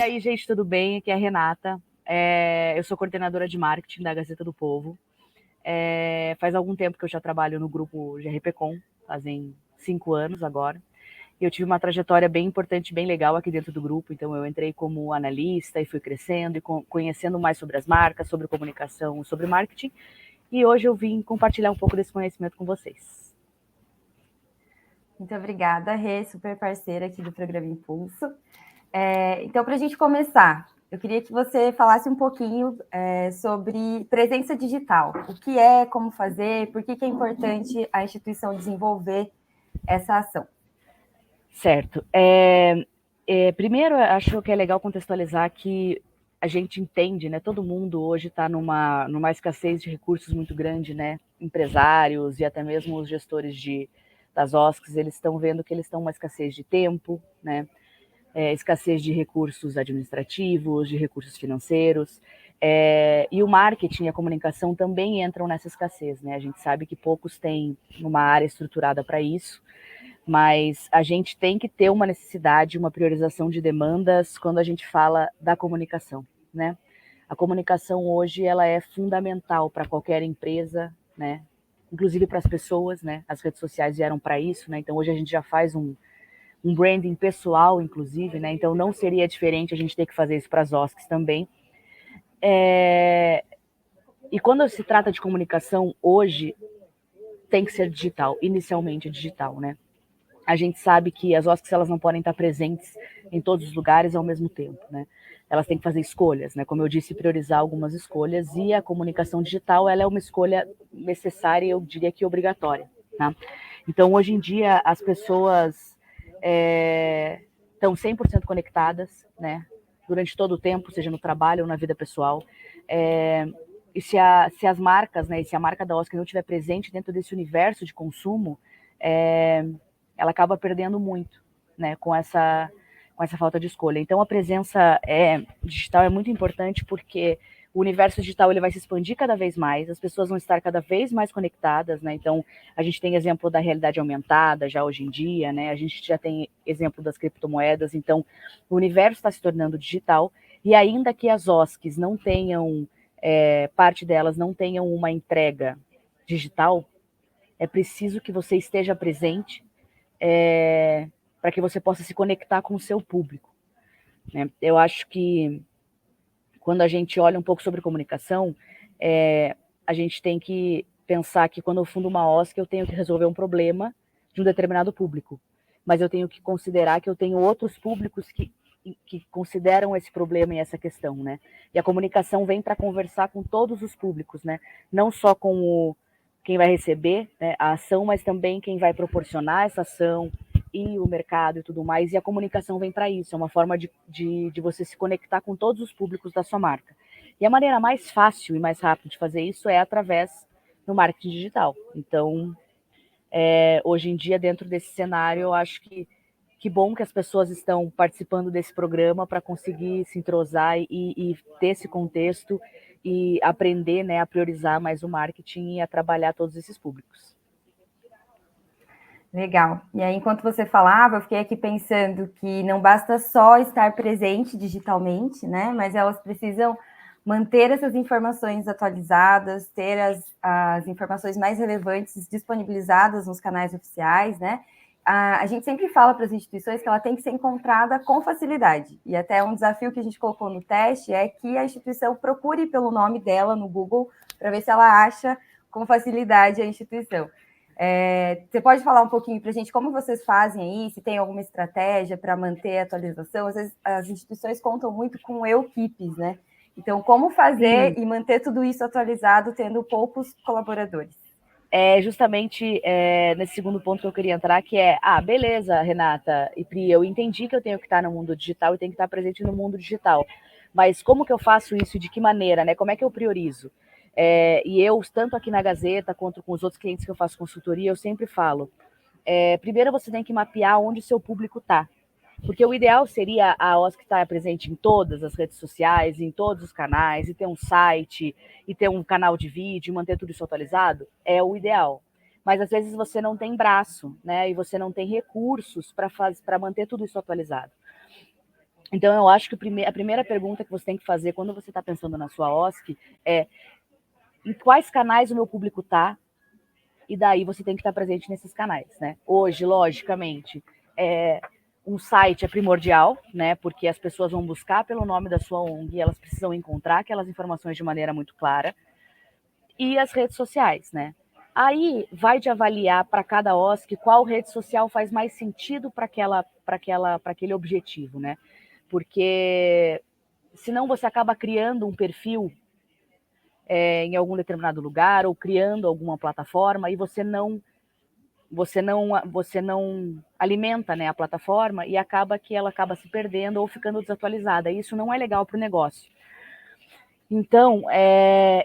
aí, gente, tudo bem? Aqui é a Renata. Eu sou coordenadora de marketing da Gazeta do Povo. Faz algum tempo que eu já trabalho no grupo GRPcom, fazem 5 anos agora. E eu tive uma trajetória bem importante, bem legal aqui dentro do grupo. Então, eu entrei como analista e fui crescendo e conhecendo mais sobre as marcas, sobre comunicação, sobre marketing. E hoje eu vim compartilhar um pouco desse conhecimento com vocês. Muito obrigada, Rê, super parceira aqui do Programa Impulso. Então, para a gente começar, eu queria que você falasse um pouquinho sobre presença digital. O que é, como fazer, por que é importante a instituição desenvolver essa ação? Certo. Primeiro, acho que é legal contextualizar que a gente entende, né? Todo mundo hoje está numa escassez de recursos muito grande, né? Empresários e até mesmo os gestores das OSCs, eles estão vendo que eles estão uma escassez de tempo, né? Escassez de recursos administrativos, de recursos financeiros. E o marketing e a comunicação também entram nessa escassez, né? A gente sabe que poucos têm uma área estruturada para isso, mas a gente tem que ter uma necessidade, uma priorização de demandas quando a gente fala da comunicação, né? A comunicação hoje ela é fundamental para qualquer empresa, né? Inclusive para as pessoas, né? As redes sociais vieram para isso, né? Então hoje a gente já faz um branding pessoal, inclusive, né? Então não seria diferente a gente ter que fazer isso para as OSCs também. E quando se trata de comunicação hoje, tem que ser digital, inicialmente digital, né? A gente sabe que as OSCs elas não podem estar presentes em todos os lugares ao mesmo tempo, né? Elas têm que fazer escolhas, né? Como eu disse, priorizar algumas escolhas, e a comunicação digital ela é uma escolha necessária, eu diria que obrigatória, tá? Então, hoje em dia, as pessoas estão 100% conectadas, né? Durante todo o tempo, seja no trabalho ou na vida pessoal. E se as marcas, né? E se a marca da OSC não estiver presente dentro desse universo de consumo, ela acaba perdendo muito, né, com essa falta de escolha. Então, a presença digital é muito importante porque o universo digital ele vai se expandir cada vez mais, as pessoas vão estar cada vez mais conectadas, né? Então, a gente tem exemplo da realidade aumentada já hoje em dia, né? A gente já tem exemplo das criptomoedas. Então, o universo está se tornando digital, e ainda que as OSCs não tenham, parte delas não tenham uma entrega digital, é preciso que você esteja presente para que você possa se conectar com o seu público, né? Eu acho que quando a gente olha um pouco sobre comunicação, a gente tem que pensar que quando eu fundo uma OSC, eu tenho que resolver um problema de um determinado público, mas eu tenho que considerar que eu tenho outros públicos que consideram esse problema e essa questão, né? E a comunicação vem para conversar com todos os públicos, né? Não só com quem vai receber, né, a ação, mas também quem vai proporcionar essa ação e o mercado e tudo mais. E a comunicação vem para isso, é uma forma de você se conectar com todos os públicos da sua marca. E a maneira mais fácil e mais rápida de fazer isso é através do marketing digital. Então, hoje em dia, dentro desse cenário, eu acho que bom que as pessoas estão participando desse programa para conseguir se entrosar e ter esse contexto e aprender, né, a priorizar mais o marketing e a trabalhar todos esses públicos. Legal. E aí, enquanto você falava, eu fiquei aqui pensando que não basta só estar presente digitalmente, né? Mas elas precisam manter essas informações atualizadas, ter as informações mais relevantes disponibilizadas nos canais oficiais, né? A gente sempre fala para as instituições que ela tem que ser encontrada com facilidade. E até um desafio que a gente colocou no teste é que a instituição procure pelo nome dela no Google para ver se ela acha com facilidade a instituição. Você pode falar um pouquinho para a gente como vocês fazem aí, se tem alguma estratégia para manter a atualização? Às vezes as instituições contam muito com equipes, né? Então, como fazer e manter tudo isso atualizado tendo poucos colaboradores? Justamente nesse segundo ponto que eu queria entrar, que beleza, Renata e Pri, eu entendi que eu tenho que estar no mundo digital e tenho que estar presente no mundo digital, mas como que eu faço isso e de que maneira, né? Como é que eu priorizo? E eu, tanto aqui na Gazeta, quanto com os outros clientes que eu faço consultoria, eu sempre falo, primeiro você tem que mapear onde o seu público está. Porque o ideal seria a OSC estar presente em todas as redes sociais, em todos os canais, e ter um site, e ter um canal de vídeo, manter tudo isso atualizado, é o ideal. Mas às vezes você não tem braço, né? E você não tem recursos para manter tudo isso atualizado. Então, eu acho que a primeira pergunta que você tem que fazer quando você está pensando na sua OSC é em quais canais o meu público está, e daí você tem que estar presente nesses canais, né? Hoje, logicamente, um site é primordial, né? Porque as pessoas vão buscar pelo nome da sua ONG e elas precisam encontrar aquelas informações de maneira muito clara. E as redes sociais, né? Aí vai de avaliar para cada OSC qual rede social faz mais sentido para aquele objetivo, né? Porque senão você acaba criando um perfil em algum determinado lugar ou criando alguma plataforma e você não alimenta, né, a plataforma e acaba que ela acaba se perdendo ou ficando desatualizada. E isso não é legal para o negócio. Então,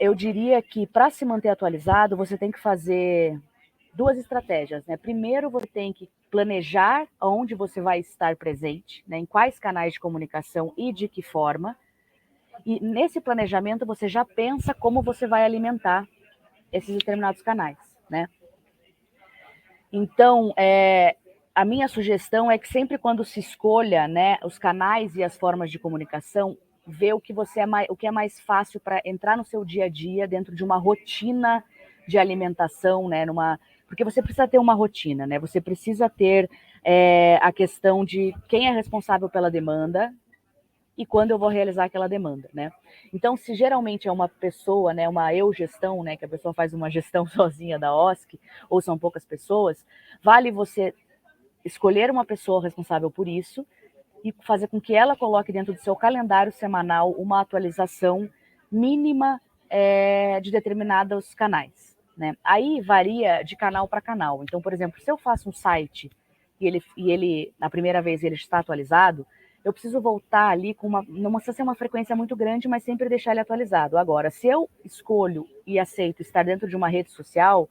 eu diria que para se manter atualizado, você tem que fazer duas estratégias, né? Primeiro, você tem que planejar onde você vai estar presente, né? Em quais canais de comunicação e de que forma. E nesse planejamento, você já pensa como você vai alimentar esses determinados canais, né? Então, a minha sugestão é que sempre quando se escolha, né, os canais e as formas de comunicação, ver o que é mais fácil para entrar no seu dia a dia dentro de uma rotina de alimentação, né, porque você precisa ter uma rotina, né? Você precisa ter a questão de quem é responsável pela demanda e quando eu vou realizar aquela demanda, né? Então, se geralmente é uma pessoa, né, uma eu-gestão, né, que a pessoa faz uma gestão sozinha da OSC, ou são poucas pessoas, vale você escolher uma pessoa responsável por isso e fazer com que ela coloque dentro do seu calendário semanal uma atualização mínima de determinados canais, né? Aí varia de canal para canal. Então, por exemplo, se eu faço um site e ele na primeira vez ele está atualizado, eu preciso voltar ali não precisa ser uma frequência muito grande, mas sempre deixar ele atualizado. Agora, se eu escolho e aceito estar dentro de uma rede social,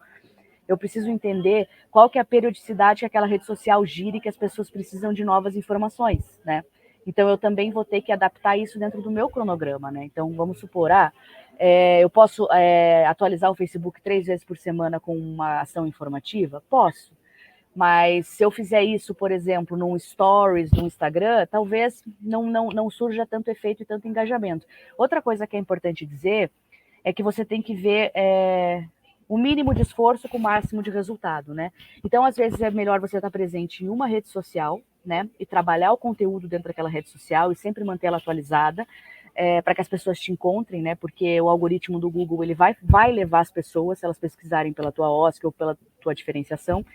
eu preciso entender qual que é a periodicidade que aquela rede social gira e que as pessoas precisam de novas informações, né? Então, eu também vou ter que adaptar isso dentro do meu cronograma, né? Então, vamos supor, eu posso atualizar o Facebook 3 vezes por semana com uma ação informativa? Posso. Mas se eu fizer isso, por exemplo, num Stories no Instagram, talvez não surja tanto efeito e tanto engajamento. Outra coisa que é importante dizer é que você tem que ver o mínimo de esforço com o máximo de resultado, né? Então, às vezes, é melhor você estar presente em uma rede social, né? E trabalhar o conteúdo dentro daquela rede social e sempre manter ela atualizada, para que as pessoas te encontrem, né? Porque o algoritmo do Google ele vai levar as pessoas, se elas pesquisarem pela tua OSC ou pela tua diferenciação,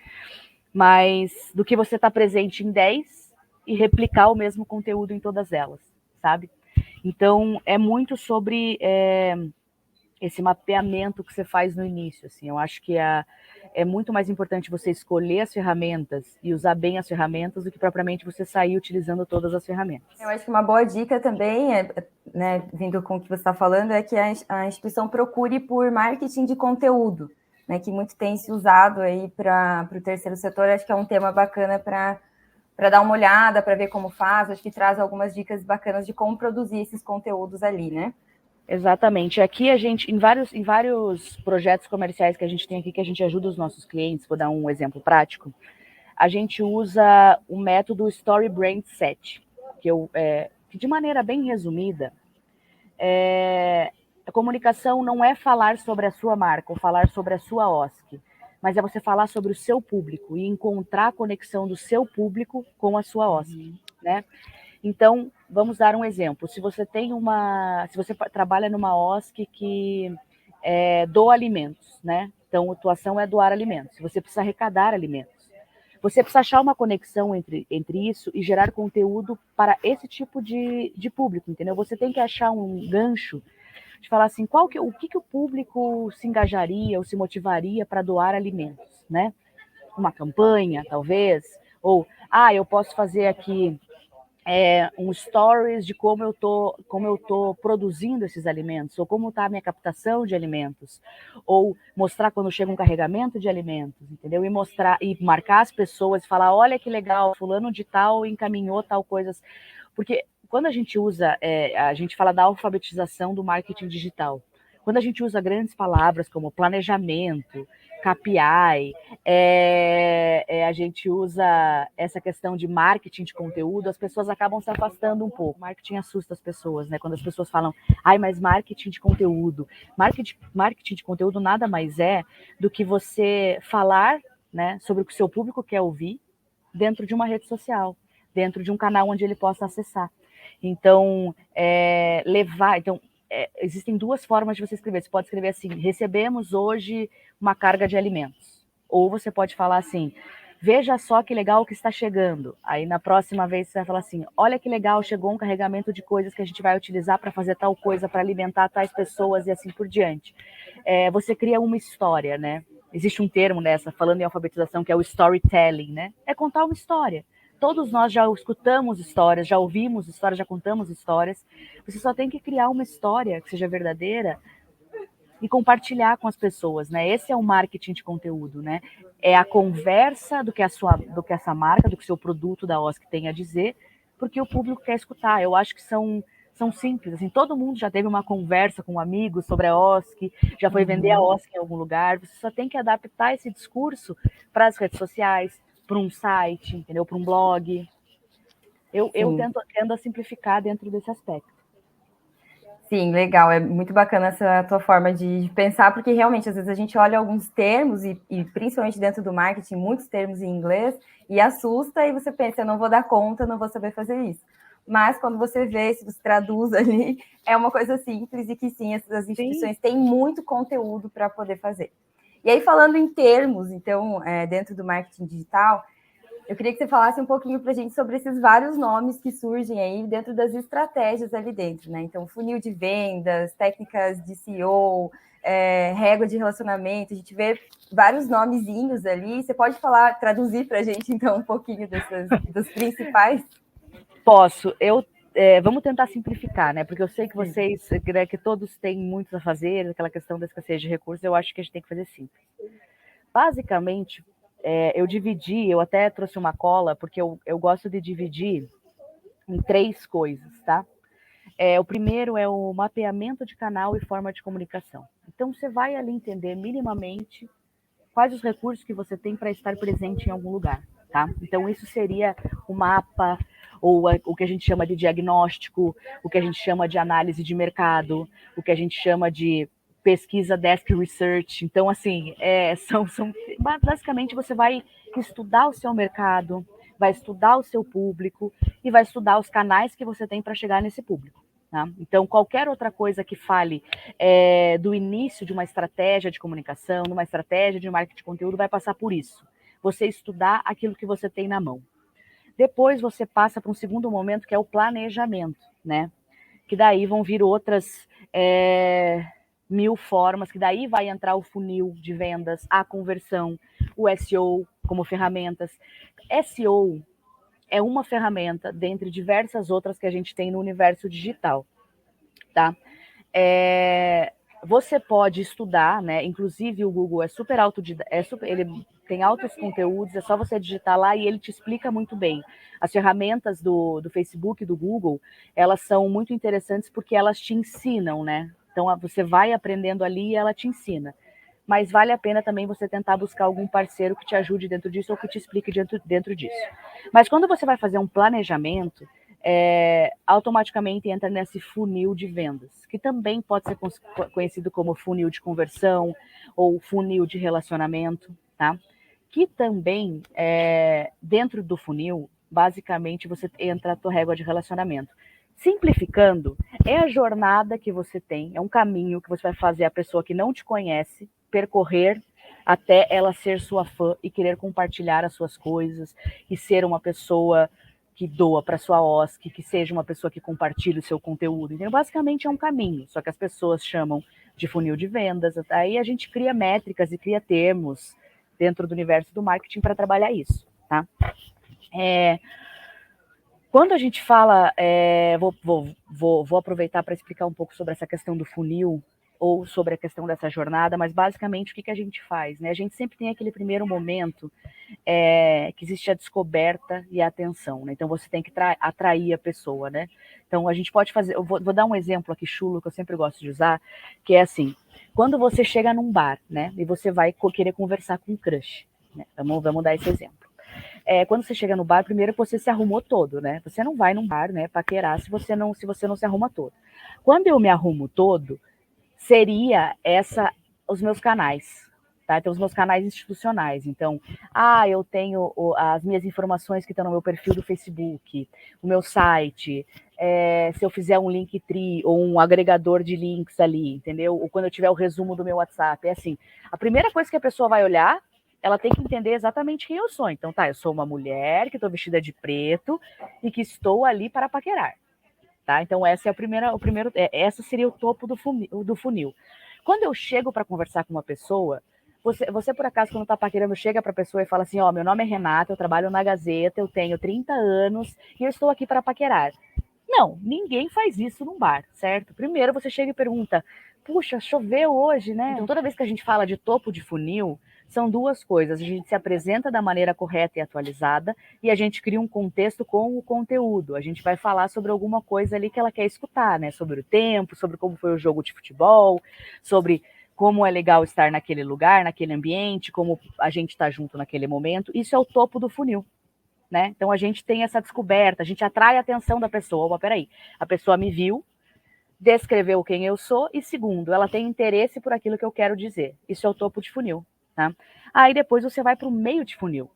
mas do que você estar presente em 10 e replicar o mesmo conteúdo em todas elas, sabe? Então, é muito sobre esse mapeamento que você faz no início, assim, eu acho que é muito mais importante você escolher as ferramentas e usar bem as ferramentas do que propriamente você sair utilizando todas as ferramentas. Eu acho que uma boa dica também, né, vindo com o que você está falando, é que a instituição procure por marketing de conteúdo, né, que muito tem se usado aí para o terceiro setor. Acho que é um tema bacana para dar uma olhada, para ver como faz. Acho que traz algumas dicas bacanas de como produzir esses conteúdos ali, né? Exatamente. Aqui a gente, em vários projetos comerciais que a gente tem aqui, que a gente ajuda os nossos clientes, vou dar um exemplo prático, a gente usa o método Story Brand Set, que de maneira bem resumida, a comunicação não é falar sobre a sua marca ou falar sobre a sua OSC, mas é você falar sobre o seu público e encontrar a conexão do seu público com a sua OSC, né? Então, vamos dar um exemplo. Se você trabalha numa OSC que doa alimentos, né? Então, a tua ação é doar alimentos. Você precisa arrecadar alimentos. Você precisa achar uma conexão entre isso e gerar conteúdo para esse tipo de público, entendeu? Você tem que achar um gancho de falar assim, o que o público se engajaria ou se motivaria para doar alimentos, né? Uma campanha, talvez, ou eu posso fazer aqui um stories de como eu tô produzindo esses alimentos, ou como está a minha captação de alimentos, ou mostrar quando chega um carregamento de alimentos, entendeu? E mostrar e marcar as pessoas e falar, olha que legal, fulano de tal encaminhou tal coisas, porque quando a gente usa, a gente fala da alfabetização do marketing digital. Quando a gente usa grandes palavras como planejamento, KPI, a gente usa essa questão de marketing de conteúdo, as pessoas acabam se afastando um pouco. Marketing assusta as pessoas, né? Quando as pessoas falam, mas marketing de conteúdo. Marketing de conteúdo nada mais é do que você falar, né, sobre o que o seu público quer ouvir dentro de uma rede social, dentro de um canal onde ele possa acessar. Então, existem duas formas de você escrever. Você pode escrever assim, recebemos hoje uma carga de alimentos. Ou você pode falar assim, veja só que legal que está chegando. Aí na próxima vez você vai falar assim, olha que legal, chegou um carregamento de coisas que a gente vai utilizar para fazer tal coisa, para alimentar tais pessoas e assim por diante. Você cria uma história, né? Existe um termo nessa, falando em alfabetização, que é o storytelling, né? É contar uma história. Todos nós já escutamos histórias, já ouvimos histórias, já contamos histórias. Você só tem que criar uma história que seja verdadeira e compartilhar com as pessoas, né? Esse é o marketing de conteúdo, né? É a conversa do que essa marca, do que o seu produto da OSC tem a dizer, porque o público quer escutar. Eu acho que são simples, assim, todo mundo já teve uma conversa com um amigo sobre a OSC, já foi vender a OSC em algum lugar, você só tem que adaptar esse discurso para as redes sociais, para um site, entendeu? Para um blog. Eu tendo a simplificar dentro desse aspecto. Sim, legal. É muito bacana essa tua forma de pensar, porque realmente, às vezes, a gente olha alguns termos, e principalmente dentro do marketing, muitos termos em inglês, e assusta, e você pensa, eu não vou dar conta, não vou saber fazer isso. Mas quando você vê, se você traduz ali, é uma coisa simples e que sim, as instituições têm muito conteúdo para poder fazer. E aí, falando em termos, então, dentro do marketing digital, eu queria que você falasse um pouquinho para a gente sobre esses vários nomes que surgem aí dentro das estratégias ali dentro, né? Então, funil de vendas, técnicas de SEO, régua de relacionamento, a gente vê vários nomezinhos ali. Você pode traduzir para a gente, então, um pouquinho dos principais? Posso. Vamos tentar simplificar, né? Porque eu sei que vocês, que todos têm muito a fazer, aquela questão da escassez de recursos, eu acho que a gente tem que fazer simples. Basicamente, eu até trouxe uma cola, porque eu gosto de dividir em 3 coisas, tá? O primeiro é o mapeamento de canal e forma de comunicação. Então, você vai ali entender minimamente quais os recursos que você tem para estar presente em algum lugar, tá? Então, isso seria o mapa, ou o que a gente chama de diagnóstico, o que a gente chama de análise de mercado, o que a gente chama de pesquisa desk research. Então, assim, basicamente você vai estudar o seu mercado, vai estudar o seu público e vai estudar os canais que você tem para chegar nesse público. Tá? Então, qualquer outra coisa que fale do início de uma estratégia de comunicação, de uma estratégia de marketing de conteúdo, vai passar por isso. Você estudar aquilo que você tem na mão. Depois você passa para um segundo momento, que é o planejamento, né? Que daí vão vir outras 1000 formas, que daí vai entrar o funil de vendas, a conversão, o SEO como ferramentas. SEO é uma ferramenta dentre diversas outras que a gente tem no universo digital, tá? Você pode estudar, né? Inclusive o Google ele tem altos conteúdos, é só você digitar lá e ele te explica muito bem. As ferramentas do Facebook e do Google, elas são muito interessantes porque elas te ensinam, né? Então você vai aprendendo ali e ela te ensina. Mas vale a pena também você tentar buscar algum parceiro que te ajude dentro disso ou que te explique dentro disso. Mas quando você vai fazer um planejamento, automaticamente entra nesse funil de vendas, que também pode ser conhecido como funil de conversão ou funil de relacionamento, tá? Que também, dentro do funil, basicamente você entra a tua régua de relacionamento. Simplificando, é a jornada que você tem, é um caminho que você vai fazer a pessoa que não te conhece percorrer até ela ser sua fã e querer compartilhar as suas coisas e ser uma pessoa que doa para sua OSC, que seja uma pessoa que compartilha o seu conteúdo. Então, basicamente é um caminho, só que as pessoas chamam de funil de vendas. Aí a gente cria métricas e cria termos dentro do universo do marketing para trabalhar isso, tá? Quando a gente fala, vou aproveitar para explicar um pouco sobre essa questão do funil, ou sobre a questão dessa jornada, mas basicamente o que a gente faz, né? A gente sempre tem aquele primeiro momento que existe a descoberta e a atenção, né? Então você tem que atrair a pessoa, né? Então a gente pode fazer, eu vou dar um exemplo aqui chulo que eu sempre gosto de usar, que é assim, quando você chega num bar, né? E você vai querer conversar com um crush, né? Vamos dar esse exemplo. quando você chega no bar, primeiro você se arrumou todo, né? Você não vai num bar, né, paquerar se você não se arruma todo. Quando eu me arrumo todo, seria os meus canais, tá? Então, os meus canais institucionais. Então, eu tenho as minhas informações que estão no meu perfil do Facebook, o meu site, se eu fizer um Linktree ou um agregador de links ali, entendeu? Ou quando eu tiver o resumo do meu WhatsApp. É assim, a primeira coisa que a pessoa vai olhar, ela tem que entender exatamente quem eu sou. Então, eu sou uma mulher que estou vestida de preto e que estou ali para paquerar. Tá? Então, essa seria o topo do funil. Quando eu chego para conversar com uma pessoa, você por acaso, quando está paquerando, chega para a pessoa e fala assim: meu nome é Renata, eu trabalho na Gazeta, eu tenho 30 anos e eu estou aqui para paquerar. Não, ninguém faz isso num bar, certo? Primeiro você chega e pergunta: puxa, choveu hoje, né? Então, toda vez que a gente fala de topo de funil, são duas coisas. A gente se apresenta da maneira correta e atualizada e a gente cria um contexto com o conteúdo. A gente vai falar sobre alguma coisa ali que ela quer escutar, né? Sobre o tempo, sobre como foi o jogo de futebol, sobre como é legal estar naquele lugar, naquele ambiente, como a gente está junto naquele momento. Isso é o topo do funil. Né? Então a gente tem essa descoberta, a gente atrai a atenção da pessoa. Peraí, a pessoa me viu, descreveu quem eu sou e, segundo, ela tem interesse por aquilo que eu quero dizer. Isso é o topo de funil. Tá? Aí depois você vai para o meio de funil.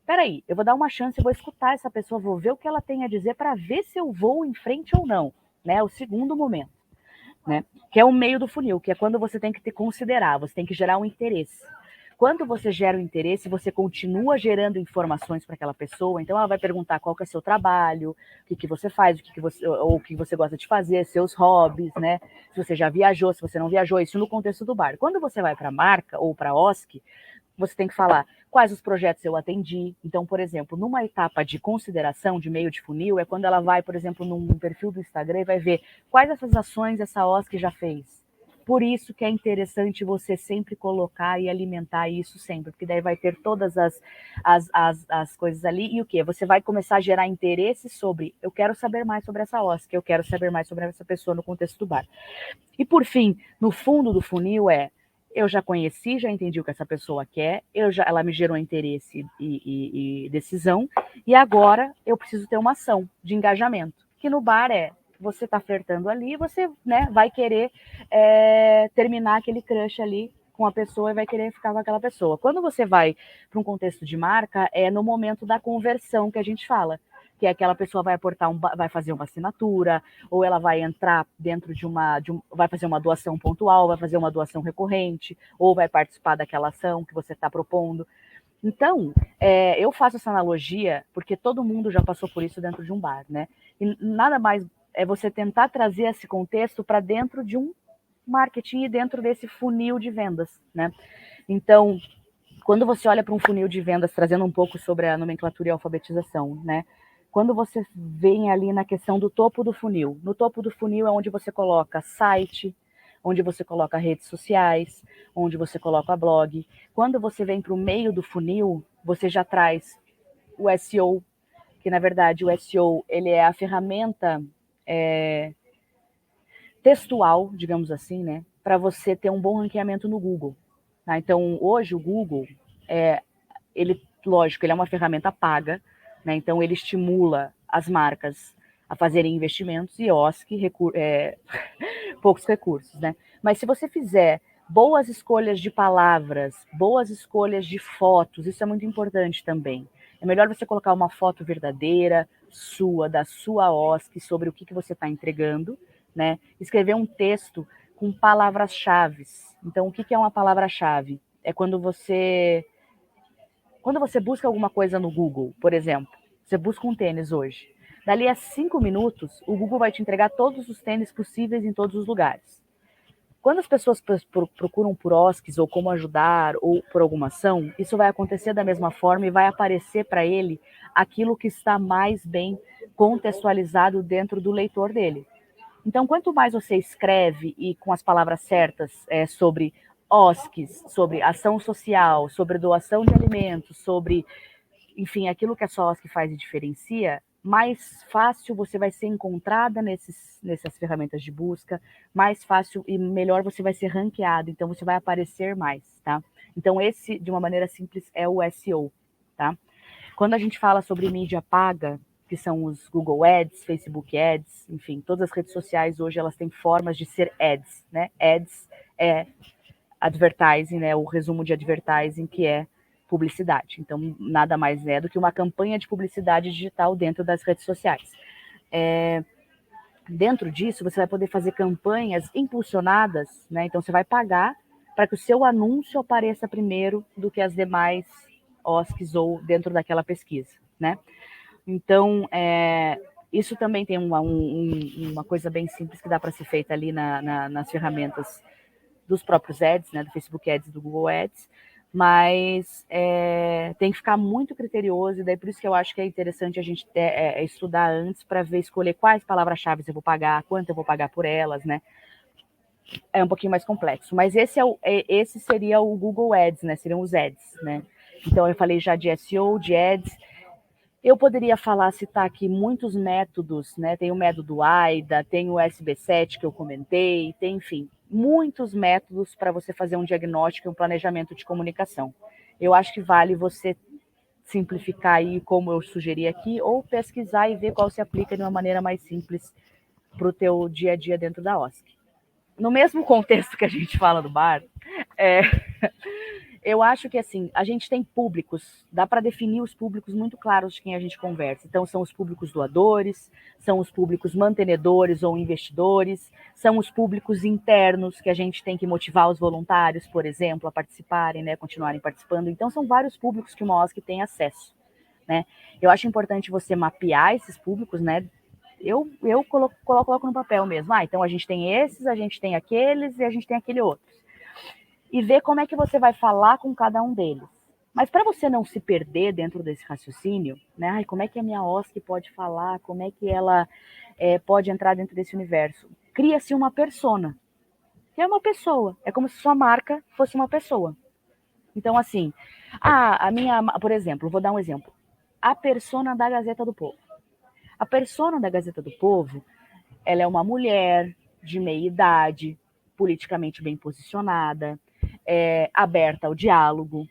Peraí, eu vou dar uma chance, eu vou escutar essa pessoa, vou ver o que ela tem a dizer para ver se eu vou em frente ou não. Né? O segundo momento. Né? Que é o meio do funil, que é quando você tem que considerar, você tem que gerar um interesse. Quando você gera o interesse, você continua gerando informações para aquela pessoa. Então, ela vai perguntar qual que é o seu trabalho, o que você faz, o que você gosta de fazer, seus hobbies, né? Se você já viajou, se você não viajou, isso no contexto do bar. Quando você vai para a marca ou para a OSC, você tem que falar quais os projetos eu atendi. Então, por exemplo, numa etapa de consideração de meio de funil, é quando ela vai, por exemplo, num perfil do Instagram e vai ver quais essas ações essa OSC já fez. Por isso que é interessante você sempre colocar e alimentar isso sempre, porque daí vai ter todas as coisas ali. E o quê? Você vai começar a gerar interesse sobre, eu quero saber mais sobre essa OSC, eu quero saber mais sobre essa pessoa no contexto do bar. E por fim, no fundo do funil eu já conheci, já entendi o que essa pessoa quer, ela me gerou interesse e decisão, e agora eu preciso ter uma ação de engajamento, que no bar você está flertando ali, você, né, vai querer terminar aquele crush ali com a pessoa e vai querer ficar com aquela pessoa. Quando você vai para um contexto de marca, é no momento da conversão que a gente fala, que é aquela pessoa vai fazer uma assinatura, ou ela vai entrar dentro vai fazer uma doação pontual, vai fazer uma doação recorrente, ou vai participar daquela ação que você está propondo. Então, eu faço essa analogia porque todo mundo já passou por isso dentro de um bar, né? E nada mais é você tentar trazer esse contexto para dentro de um marketing e dentro desse funil de vendas, né? Então, quando você olha para um funil de vendas, trazendo um pouco sobre a nomenclatura e a alfabetização, né? Quando você vem ali na questão do topo do funil, no topo do funil é onde você coloca site, onde você coloca redes sociais, onde você coloca blog. Quando você vem para o meio do funil, você já traz o SEO, que na verdade o SEO ele é a ferramenta textual, digamos assim, né, para você ter um bom ranqueamento no Google. Tá? Então, hoje o Google, lógico, ele é uma ferramenta paga, né, então ele estimula as marcas a fazerem investimentos e OSC, poucos recursos, né? Mas se você fizer boas escolhas de palavras, boas escolhas de fotos, isso é muito importante também. É melhor você colocar uma foto verdadeira, da sua OSC, sobre o que você está entregando, né? Escrever um texto com palavras-chave. Então, o que é uma palavra-chave? É quando você busca alguma coisa no Google, por exemplo, você busca um tênis hoje. Dali a 5 minutos, o Google vai te entregar todos os tênis possíveis em todos os lugares. Quando as pessoas procuram por OSCs ou como ajudar ou por alguma ação, isso vai acontecer da mesma forma e vai aparecer para ele aquilo que está mais bem contextualizado dentro do leitor dele. Então, quanto mais você escreve e com as palavras certas sobre OSCs, sobre ação social, sobre doação de alimentos, sobre, enfim, aquilo que a sua OSC faz e diferencia, mais fácil você vai ser encontrada nessas ferramentas de busca, mais fácil e melhor você vai ser ranqueado, então você vai aparecer mais, tá? Então esse, de uma maneira simples, é o SEO, tá? Quando a gente fala sobre mídia paga, que são os Google Ads, Facebook Ads, enfim, todas as redes sociais hoje elas têm formas de ser ads, né? Ads é advertising, né? O resumo de advertising, que é publicidade. Então, nada mais é do que uma campanha de publicidade digital dentro das redes sociais. Dentro disso, você vai poder fazer campanhas impulsionadas, né? Então, você vai pagar para que o seu anúncio apareça primeiro do que as demais OSCs ou dentro daquela pesquisa, né? Então, isso também tem uma coisa bem simples que dá para ser feita ali nas ferramentas dos próprios ads, né, do Facebook Ads e do Google Ads, mas tem que ficar muito criterioso, e daí por isso que eu acho que é interessante a gente estudar antes para ver, escolher quais palavras-chave eu vou pagar, quanto eu vou pagar por elas, né? É um pouquinho mais complexo, mas esse seria o Google Ads, né? Seriam os ads, né? Então eu falei já de SEO, de ads. Eu poderia citar aqui muitos métodos, né? Tem o método AIDA, tem o SB7 que eu comentei, tem, enfim, muitos métodos para você fazer um diagnóstico e um planejamento de comunicação. Eu acho que vale você simplificar aí, como eu sugeri aqui, ou pesquisar e ver qual se aplica de uma maneira mais simples para o teu dia a dia dentro da OSC. No mesmo contexto que a gente fala do bar, eu acho que, assim, a gente tem públicos, dá para definir os públicos muito claros de quem a gente conversa. Então, são os públicos doadores, são os públicos mantenedores ou investidores, são os públicos internos, que a gente tem que motivar os voluntários, por exemplo, a participarem, né, continuarem participando. Então, são vários públicos que uma OSC tem acesso, né? Eu acho importante você mapear esses públicos, né? Eu coloco no papel mesmo. Então, a gente tem esses, a gente tem aqueles e a gente tem aquele outro. E ver como é que você vai falar com cada um deles. Mas para você não se perder dentro desse raciocínio, né? Como é que a minha OSC pode falar? Como é que ela pode entrar dentro desse universo? Cria-se uma persona, que é uma pessoa. É como se sua marca fosse uma pessoa. Então, assim, por exemplo, vou dar um exemplo. A persona da Gazeta do Povo. A persona da Gazeta do Povo, ela é uma mulher de meia idade, politicamente bem posicionada, aberta ao diálogo,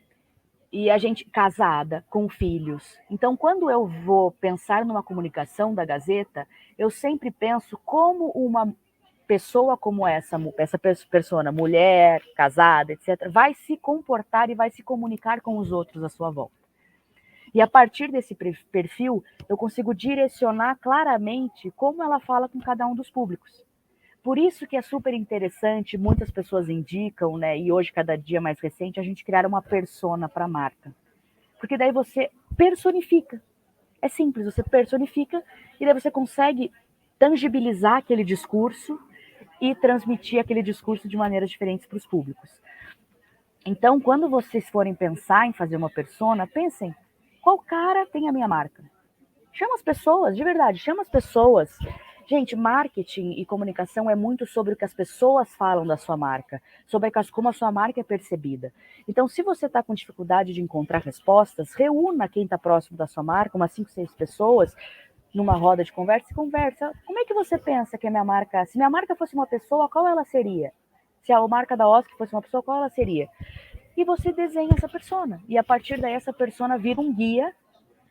e a gente casada, com filhos. Então, quando eu vou pensar numa comunicação da Gazeta, eu sempre penso como uma pessoa como essa persona, mulher, casada, etc., vai se comportar e vai se comunicar com os outros à sua volta. E a partir desse perfil, eu consigo direcionar claramente como ela fala com cada um dos públicos. Por isso que é super interessante, muitas pessoas indicam, né, e hoje, cada dia mais recente, a gente criar uma persona para a marca. Porque daí você personifica. É simples, você personifica e daí você consegue tangibilizar aquele discurso e transmitir aquele discurso de maneiras diferentes para os públicos. Então, quando vocês forem pensar em fazer uma persona, pensem, qual cara tem a minha marca? Chama as pessoas, de verdade, chama as pessoas. Gente, marketing e comunicação é muito sobre o que as pessoas falam da sua marca, sobre como a sua marca é percebida. Então, se você está com dificuldade de encontrar respostas, reúna quem está próximo da sua marca, umas 5, 6 pessoas, numa roda de conversa e conversa. Como é que você pensa que a minha marca, se minha marca fosse uma pessoa, qual ela seria? Se a marca da OSC fosse uma pessoa, qual ela seria? E você desenha essa persona. E a partir daí, essa persona vira um guia.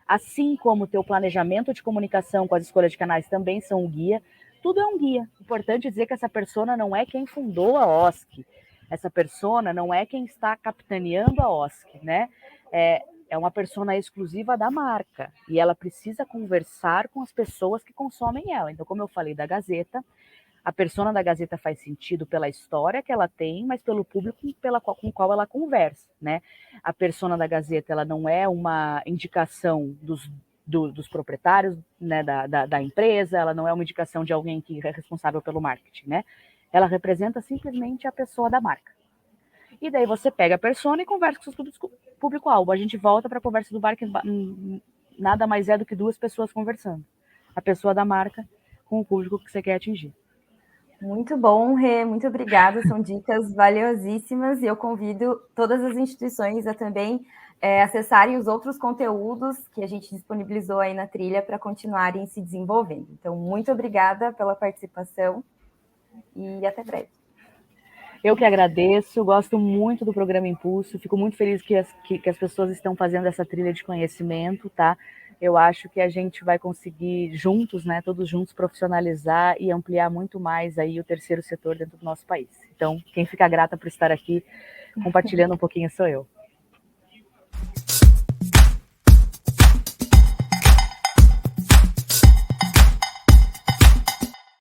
Assim como o teu planejamento de comunicação com as escolhas de canais também são um guia, tudo é um guia. Importante dizer que essa persona não é quem fundou a OSC, essa persona não é quem está capitaneando a OSC, né? É uma persona exclusiva da marca e ela precisa conversar com as pessoas que consomem ela. Então, como eu falei da Gazeta, a persona da Gazeta faz sentido pela história que ela tem, mas pelo público com o qual ela conversa, né? A persona da Gazeta, ela não é uma indicação dos proprietários, né, da empresa, ela não é uma indicação de alguém que é responsável pelo marketing, né? Ela representa simplesmente a pessoa da marca. E daí você pega a persona e conversa com o seu público-alvo. A gente volta para a conversa do bar, que nada mais é do que duas pessoas conversando. A pessoa da marca com o público que você quer atingir. Muito bom, Rê, muito obrigada, são dicas valiosíssimas e eu convido todas as instituições a também acessarem os outros conteúdos que a gente disponibilizou aí na trilha para continuarem se desenvolvendo. Então, muito obrigada pela participação e até breve. Eu que agradeço, gosto muito do programa Impulso, fico muito feliz que as pessoas estão fazendo essa trilha de conhecimento, tá? Eu acho que a gente vai conseguir juntos, né, todos juntos, profissionalizar e ampliar muito mais aí o terceiro setor dentro do nosso país. Então, quem fica grata por estar aqui compartilhando um pouquinho sou eu.